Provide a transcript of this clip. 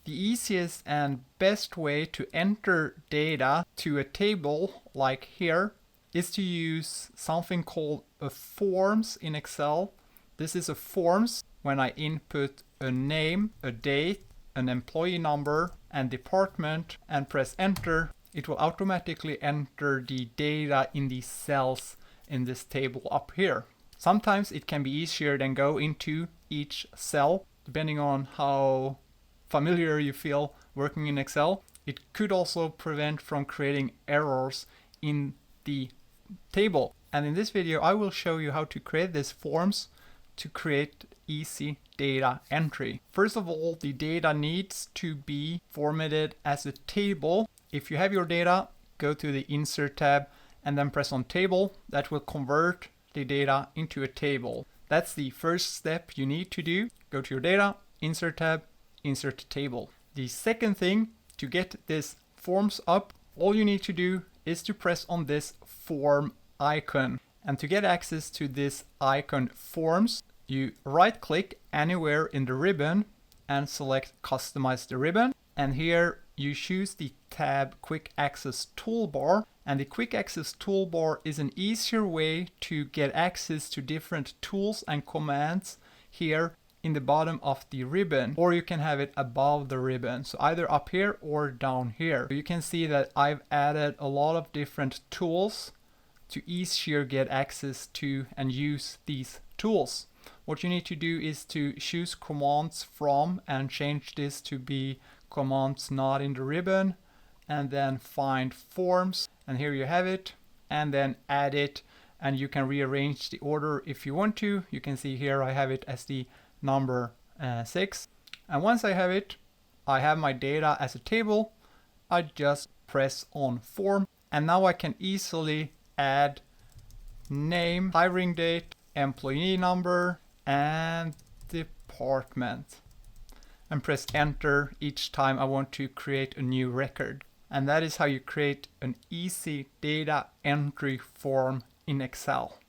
The easiest and best way to enter data to a table like here is to use something called a forms in Excel. This is a forms. When I input a name, a date, an employee number and department and press enter, it will automatically enter the data in the cells in this table up here. Sometimes it can be easier than go into each cell, depending on how familiar you feel working in Excel. It could also prevent from creating errors in the table. And in this video, I will show you how to create these forms to create easy data entry. First of all, the data needs to be formatted as a table. If you have your data, go to the Insert tab and then press on Table. That will convert the data into a table. That's the first step you need to do. Go to your data, Insert tab, Insert Table. The second thing, to get this forms up, all you need to do is to press on this form icon. And to get access to this icon forms, you right click anywhere in the ribbon and select Customize the ribbon. And here you choose the tab Quick Access Toolbar. And the Quick Access Toolbar is an easier way to get access to different tools and commands here in the bottom of the ribbon, or you can have it above the ribbon. So either up here or down here. You can see that I've added a lot of different tools to easier get access to and use these tools. What you need to do is to choose commands from and change this to be commands not in the ribbon, and then find forms, and here you have it, and then add it, and you can rearrange the order if you want to. You can see here I have it as the number 6, and once I have it, I have my data as a table. I just press on form, and now I can easily add name, hiring date, employee number and department, and press enter each time I want to create a new record. And that is how you create an easy data entry form in Excel.